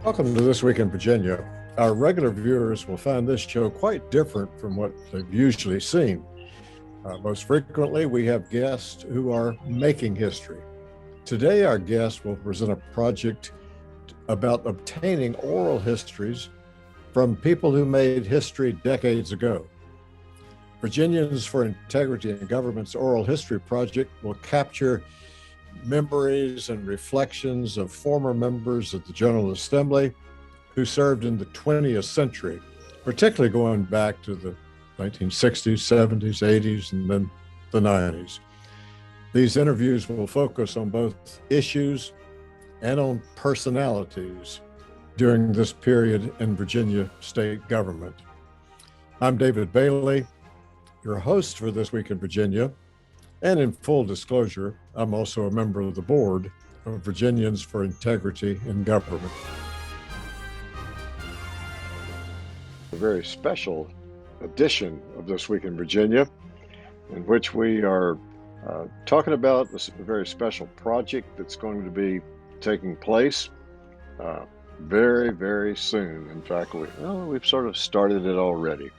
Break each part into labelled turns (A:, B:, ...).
A: Welcome to This Week in Virginia. Our regular viewers will find this show quite different from what they've usually seen. Most frequently, we have guests who are making history. Today, our guest will present a project about obtaining oral histories from people who made history decades ago. Virginians for Integrity in Government's Oral History Project will capture memories and reflections of former members of the General Assembly who served in the 20th century, particularly going back to the 1960s, 70s, 80s, and then the 90s. These interviews will focus on both issues and on personalities during this period in Virginia state government. I'm David Bailey, your host for This Week in Virginia. And in full disclosure, I'm also a member of the board of Virginians for Integrity in Government. A very special edition of This Week in Virginia, in which we are talking about a very special project that's going to be taking place very, very soon. In fact, we've sort of started it already.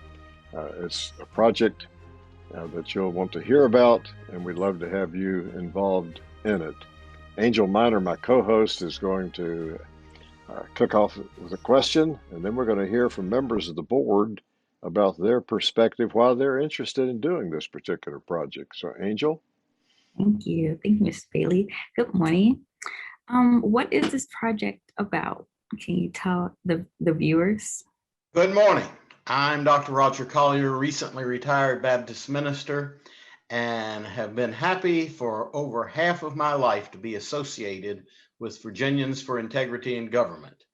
A: It's a project that you'll want to hear about, and we'd love to have you involved in it. Angel Miner, my co-host, is going to kick off with a question, and then we're going to hear from members of the board about their perspective, why they're interested in doing this particular project. So, Angel?
B: Thank you, Mr. Bailey. Good morning. What is this project about? Can you tell the viewers?
C: Good morning. I'm Dr. Roger Collier, recently retired Baptist minister, and have been happy for over half of my life to be associated with Virginians for Integrity in Government.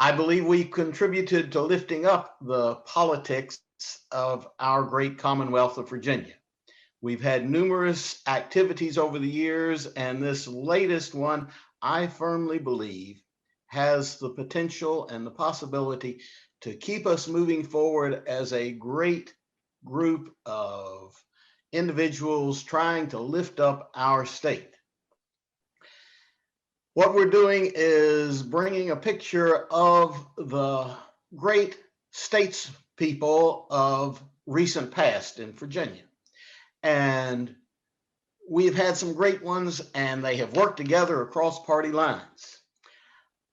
C: I believe we contributed to lifting up the politics of our great Commonwealth of Virginia. We've had numerous activities over the years, and this latest one, I firmly believe, has the potential and the possibility to keep us moving forward as a great group of individuals trying to lift up our state. What we're doing is bringing a picture of the great statespeople of recent past in Virginia. And we've had some great ones, and they have worked together across party lines.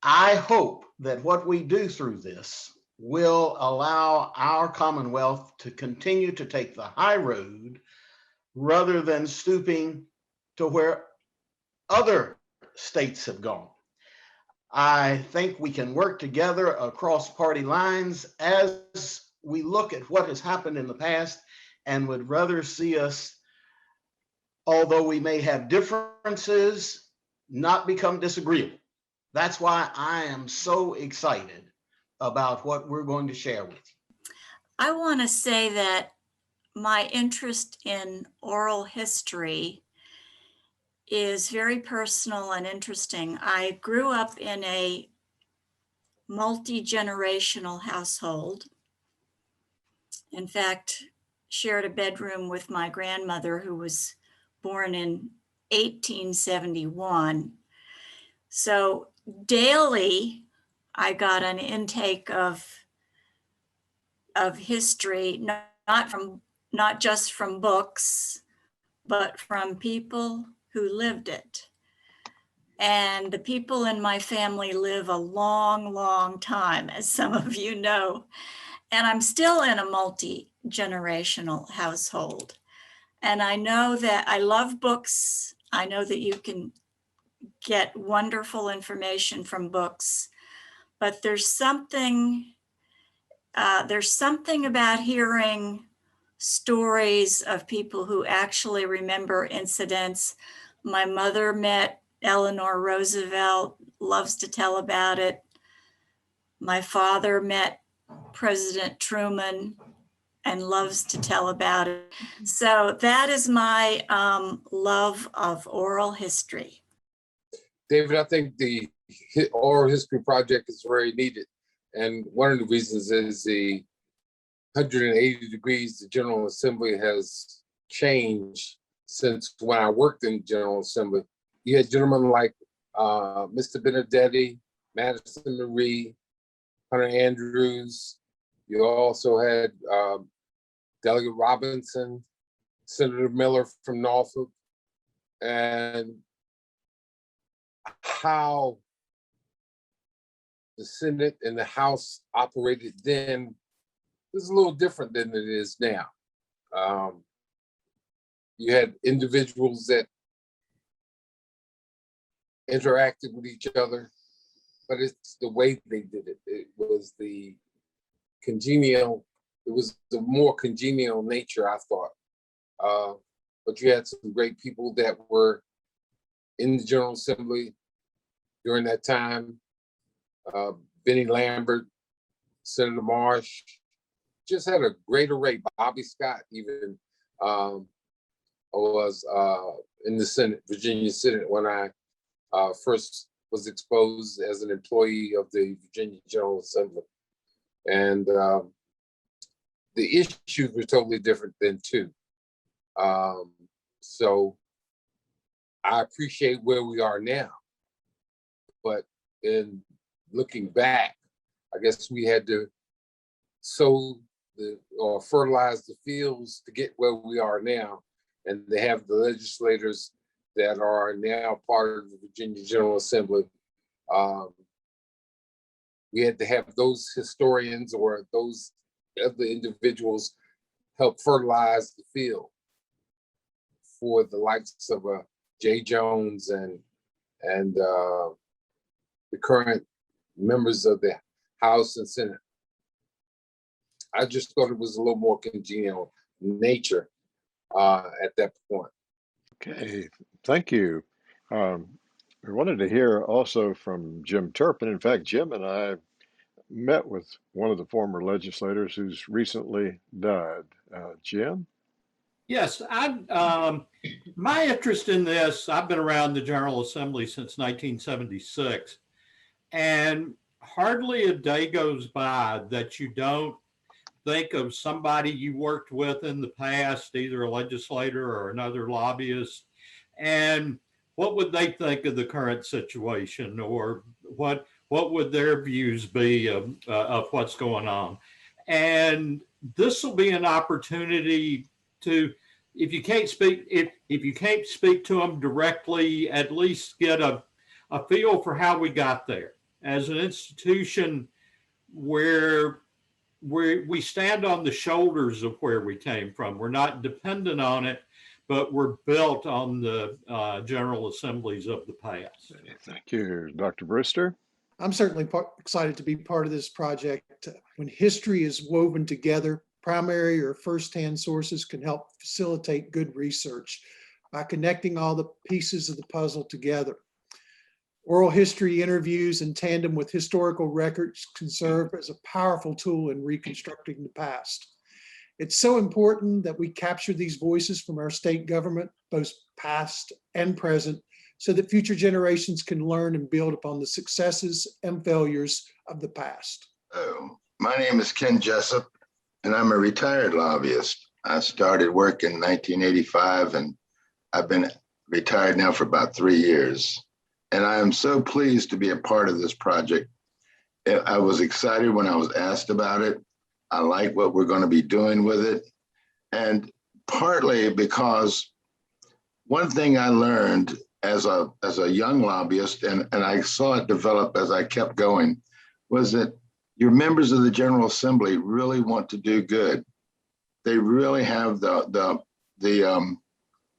C: I hope that what we do through this will allow our Commonwealth to continue to take the high road rather than stooping to where other states have gone. I think we can work together across party lines as we look at what has happened in the past, and would rather see us, although we may have differences, not become disagreeable. That's why I am so excited about what we're going to share with you.
D: I want to say that my interest in oral history is very personal and interesting. I grew up in a multi-generational household. In fact, shared a bedroom with my grandmother, who was born in 1871. So daily, I got an intake of history, not just from books, but from people who lived it. And the people in my family live a long, long time, as some of you know. And I'm still in a multi-generational household. And I know that I love books. I know that you can get wonderful information from books. But there's something about hearing stories of people who actually remember incidents. My mother met Eleanor Roosevelt, loves to tell about it. My father met President Truman and loves to tell about it. So that is my love of oral history.
E: David, I think the Oral History Project is very needed. And one of the reasons is the 180 degrees the General Assembly has changed since when I worked in General Assembly. You had gentlemen like Mr. Benedetti, Madison Marie, Hunter Andrews. You also had Delegate Robinson, Senator Miller from Norfolk, and how the Senate and the House operated then is a little different than it is now. You had individuals that interacted with each other, but it's the way they did it. It was the more congenial nature, I thought. But you had some great people that were in the General Assembly during that time. Benny Lambert, Senator Marsh, just had a great array. Bobby Scott even was in the Senate, Virginia Senate, when I first was exposed as an employee of the Virginia General Assembly. And the issues were totally different then too. So I appreciate where we are now, but in looking back, I guess we had to sow or fertilize the fields to get where we are now, and to have the legislators that are now part of the Virginia General Assembly. We had to have those historians or those other individuals help fertilize the field for the likes of Jay Jones and the current members of the House and Senate. I just thought it was a little more congenial nature at that point.
A: Okay, thank you. We wanted to hear also from Jim Turpin. In fact, Jim and I met with one of the former legislators who's recently died. Jim?
F: Yes, my interest in this, I've been around the General Assembly since 1976, and hardly a day goes by that you don't think of somebody you worked with in the past, either a legislator or another lobbyist, and what would they think of the current situation, or what would their views be of what's going on. And this will be an opportunity to, if you can't speak to them directly, at least get a feel for how we got there as an institution where we stand on the shoulders of where we came from. We're not dependent on it, but we're built on the General Assemblies of the past.
A: Thank you. Dr. Brewster?
G: I'm certainly excited to be part of this project. When history is woven together, primary or first-hand sources can help facilitate good research by connecting all the pieces of the puzzle together. Oral history interviews in tandem with historical records can serve as a powerful tool in reconstructing the past. It's so important that we capture these voices from our state government, both past and present, so that future generations can learn and build upon the successes and failures of the past.
H: Oh, my name is Ken Jessup, and I'm a retired lobbyist. I started work in 1985, and I've been retired now for about 3 years. And I am so pleased to be a part of this project. I was excited when I was asked about it. I like what we're going to be doing with it. And partly because one thing I learned as a young lobbyist, and I saw it develop as I kept going, was that your members of the General Assembly really want to do good. They really have the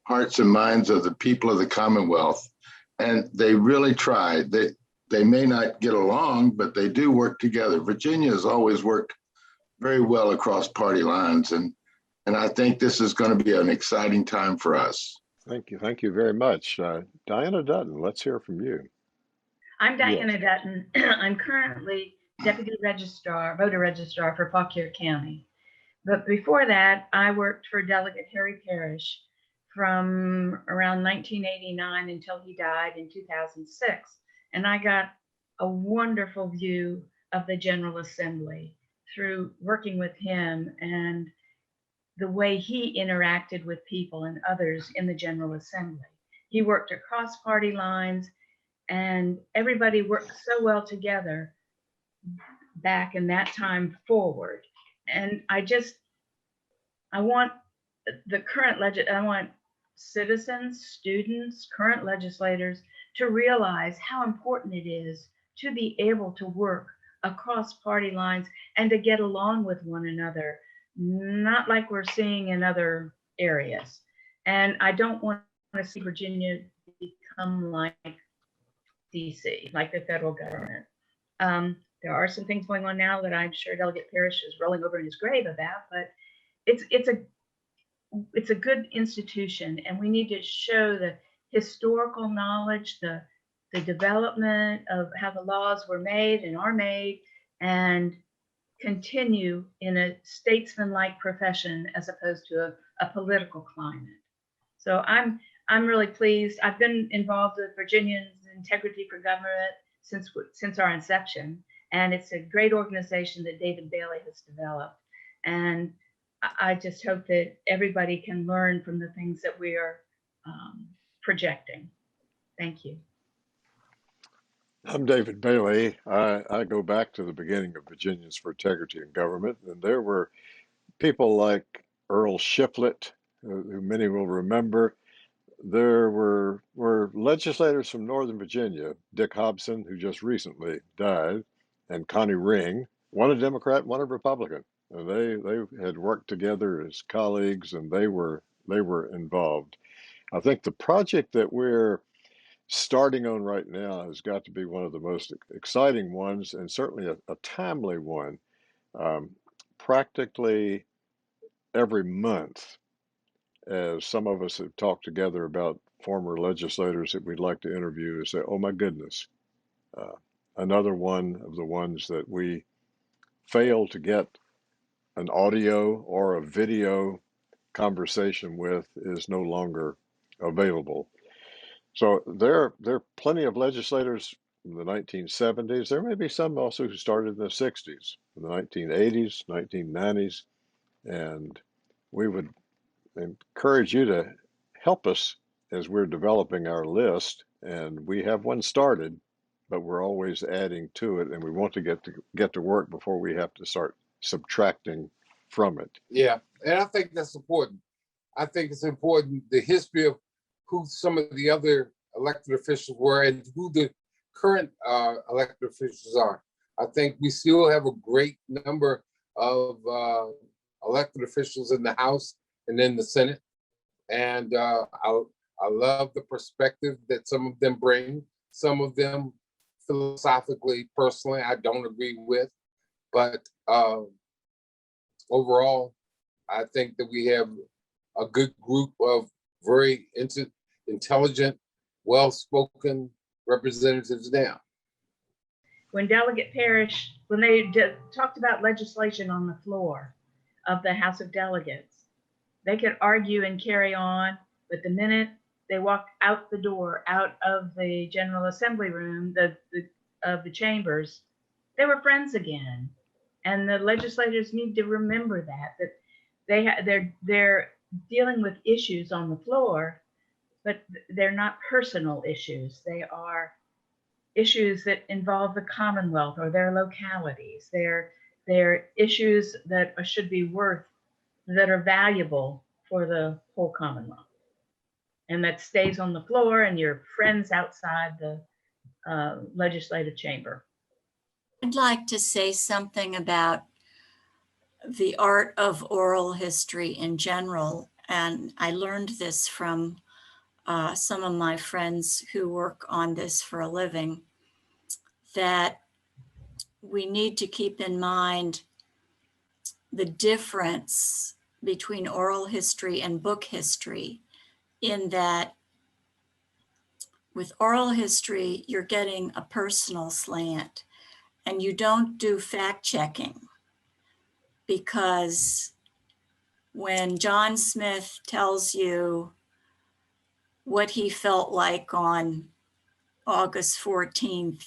H: hearts and minds of the people of the Commonwealth, and they really try. They may not get along, but they do work together. Virginia has always worked very well across party lines, and I think this is going to be an exciting time for us.
A: Thank you. Thank you very much. Diana Dutton, let's hear from you.
I: I'm Diana Dutton. I'm currently Deputy Registrar, Voter Registrar for Fauquier County. But before that, I worked for Delegate Harry Parrish from around 1989 until he died in 2006. And I got a wonderful view of the General Assembly through working with him and the way he interacted with people and others in the General Assembly. He worked across party lines And everybody worked so well together back in that time forward. And I want I want citizens, students, current legislators to realize how important it is to be able to work across party lines and to get along with one another, not like we're seeing in other areas. And I don't want to see Virginia become like DC, like the federal government. There are some things going on now that I'm sure Delegate Parrish is rolling over in his grave about, but it's a good institution, and we need to show the historical knowledge, the development of how the laws were made and are made, and continue in a statesman-like profession as opposed to a political climate. So I'm really pleased. I've been involved with Virginians Integrity for Government since our inception, and it's a great organization that David Bailey has developed. And I just hope that everybody can learn from the things that we are projecting. Thank you.
A: I'm David Bailey. I go back to the beginning of Virginians for Integrity in Government, and there were people like Earl Shiflett, who many will remember. There were legislators from Northern Virginia, Dick Hobson, who just recently died, and Connie Ring, one a Democrat, one a Republican. And they had worked together as colleagues, and they were involved. I think the project that we're starting on right now has got to be one of the most exciting ones, and certainly a timely one. Practically every month, as some of us have talked together about former legislators that we'd like to interview, and say, oh my goodness, another one of the ones that we fail to get an audio or a video conversation with is no longer available. So there are plenty of legislators in the 1970s. There may be some also who started in the 60s, in the 1980s, 1990s, and we would encourage you to help us as we're developing our list. And we have one started, but we're always adding to it, and we want to get to work before we have to start subtracting from it.
E: Yeah, and I think that's important. I think it's important, the history of who some of the other elected officials were and who the current elected officials are. I think we still have a great number of elected officials in the House and in the Senate. And I love the perspective that some of them bring. Some of them philosophically, personally, I don't agree with. But overall, I think that we have a good group of very intelligent, well-spoken representatives now.
I: When Delegate Parrish, when they talked about legislation on the floor of the House of Delegates, they could argue and carry on, but the minute they walked out the door, out of the General Assembly room, of the chambers, they were friends again. And the legislators need to remember that they're dealing with issues on the floor, but they're not personal issues. They are issues that involve the Commonwealth or their localities. They're issues that should be that are valuable for the whole Commonwealth. And that stays on the floor and your friends outside the legislative chamber.
D: I'd like to say something about the art of oral history in general. And I learned this from some of my friends who work on this for a living, that we need to keep in mind the difference between oral history and book history, in that with oral history, you're getting a personal slant and you don't do fact checking, because when John Smith tells you what he felt like on August 14th,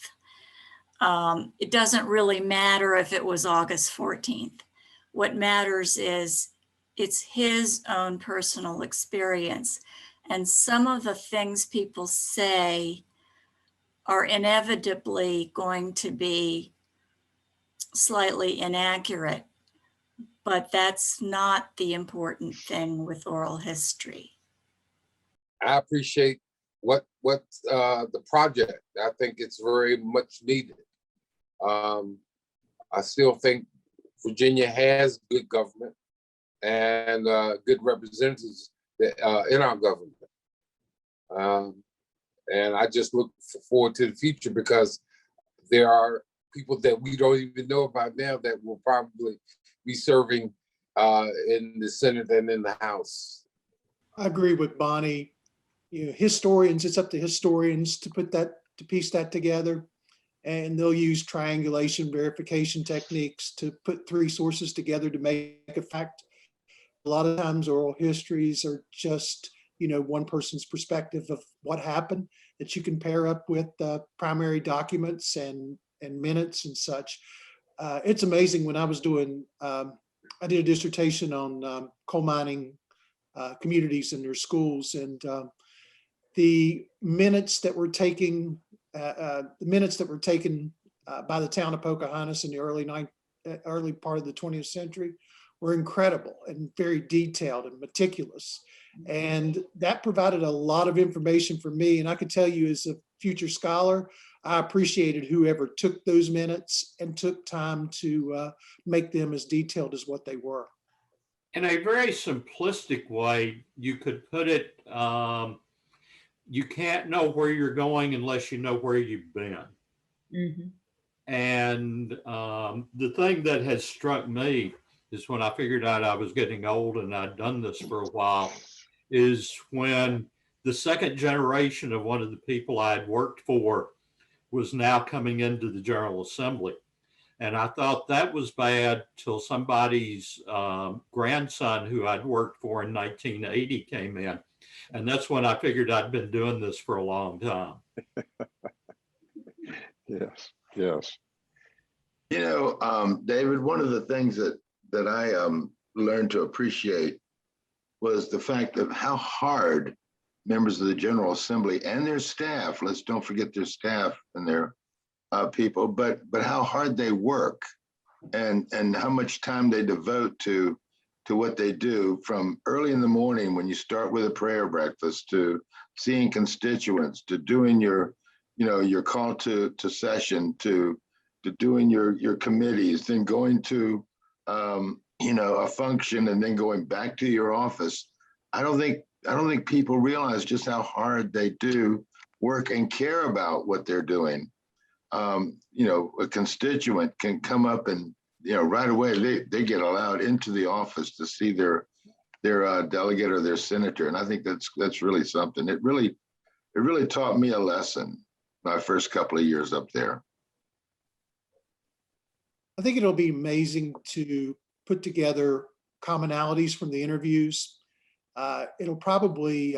D: it doesn't really matter if it was August 14th. What matters is it's his own personal experience. And some of the things people say are inevitably going to be slightly inaccurate, but that's not the important thing with oral history.
E: I appreciate what the project. I think it's very much needed. I still think Virginia has good government and good representatives that, in our government. And I just look forward to the future because there are people that we don't even know about now that will probably be serving in the Senate and in the House.
G: I agree with Bonnie. You know, historians, it's up to historians to piece that together. And they'll use triangulation verification techniques to put three sources together to make a fact. A lot of times oral histories are just, you know, one person's perspective of what happened that you can pair up with primary documents and minutes and such. It's amazing. When I was doing, I did a dissertation on coal mining communities and their schools, and the minutes that were taken by the town of Pocahontas in the early part of the 20th century were incredible and very detailed and meticulous. And that provided a lot of information for me. And I could tell you, as a future scholar, I appreciated whoever took those minutes and took time to make them as detailed as what they were.
F: In a very simplistic way, you could put it, you can't know where you're going unless you know where you've been.
I: Mhm.
F: And the thing that has struck me is when I figured out I was getting old and I'd done this for a while, is when the second generation of one of the people I had worked for was now coming into the General Assembly. And I thought that was bad till somebody's grandson who I'd worked for in 1980 came in. And that's when I figured I'd been doing this for a long time.
A: Yes, yes.
H: You know, David, one of the things that I learned to appreciate was the fact of how hard members of the General Assembly and their staff, let's don't forget their staff and their people, but how hard they work and how much time they devote to what they do, from early in the morning when you start with a prayer breakfast, to seeing constituents, to doing your call to session, to doing your committees, then going to a function, and then going back to your office. I don't think people realize just how hard they do work and care about what they're doing. A constituent can come up and right away they get allowed into the office to see their delegate or their senator, and I think that's really something. It really taught me a lesson my first couple of years up there.
G: I think it'll be amazing to put together commonalities from the interviews. It'll probably,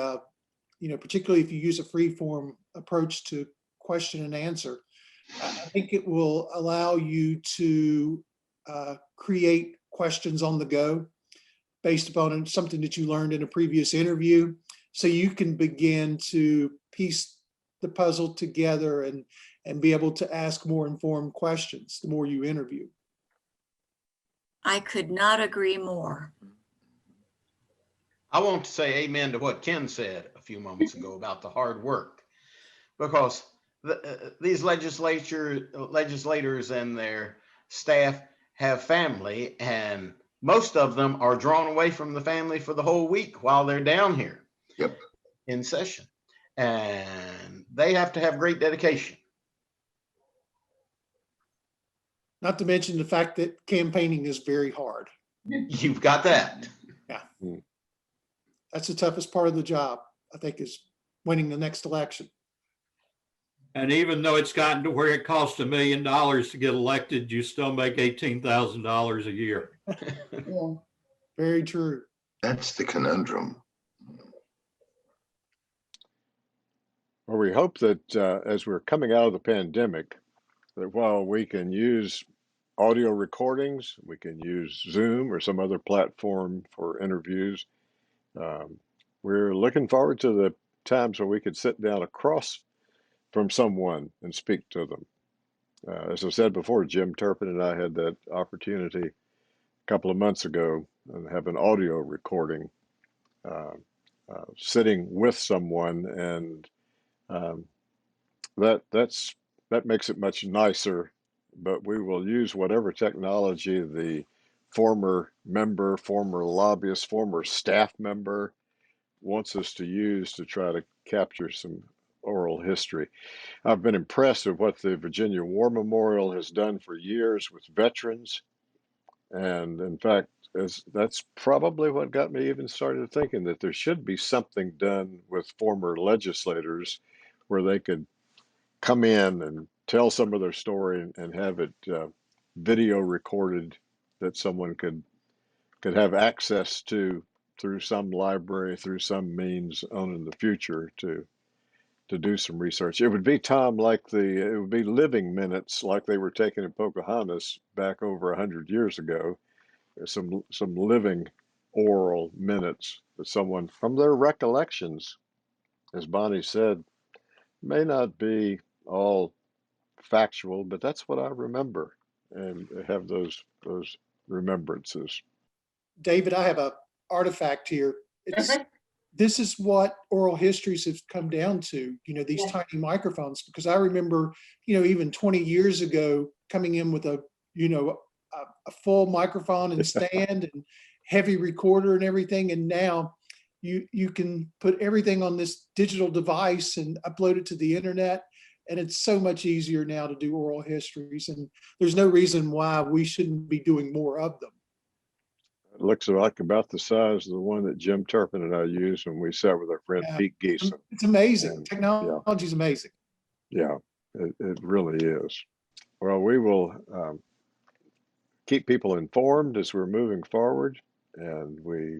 G: particularly if you use a free form approach to question and answer, I think it will allow you to create questions on the go based upon something that you learned in a previous interview. So you can begin to piece the puzzle together and be able to ask more informed questions the more you interview.
D: I could not agree more.
C: I want to say amen to what Ken said a few moments ago about the hard work, because these legislators and their staff have family, and most of them are drawn away from the family for the whole week while they're down here.
H: Yep.
C: In session, and they have to have great dedication.
G: Not to mention the fact that campaigning is very hard.
C: You've got that.
G: Yeah. That's the toughest part of the job, I think, is winning the next election.
F: And even though it's gotten to where it costs $1 million to get elected, you still make $18,000 a year.
I: Yeah.
G: Very true.
H: That's the conundrum.
A: Well, we hope that as we're coming out of the pandemic, that while we can use audio recordings, we can use Zoom or some other platform for interviews, we're looking forward to the times when we could sit down across from someone and speak to them. As I said before, Jim Turpin and I had that opportunity a couple of months ago and have an audio recording sitting with someone, and that makes it much nicer. But we will use whatever technology the former member, former lobbyist, former staff member wants us to use to try to capture some oral history. I've been impressed with what the Virginia War Memorial has done for years with veterans. And in fact, that's probably what got me even started thinking that there should be something done with former legislators where they could come in and tell some of their story and have it video recorded that someone could have access to through some library, through some means on in the future to do some research. It would be, Tom, it would be living minutes like they were taking in Pocahontas back over 100 years ago. Some living oral minutes that someone from their recollections, as Bonnie said, may not be all factual, but that's what I remember, and have those remembrances.
G: David, I have a artifact here. This is what oral histories have come down to, these tiny microphones, because I remember, even 20 years ago coming in with a full microphone and stand and heavy recorder and everything. And now you can put everything on this digital device and upload it to the internet. And it's so much easier now to do oral histories. And there's no reason why we shouldn't be doing more of them.
A: It looks like about the size of the one that Jim Turpin and I used when we sat with our friend Pete Geeson.
G: It's amazing. Technology is amazing.
A: Yeah, it really is. Well, we will keep people informed as we're moving forward, and we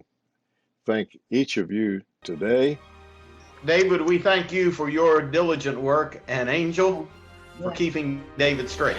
A: thank each of you today.
C: David, we thank you for your diligent work, and Angel for keeping David straight.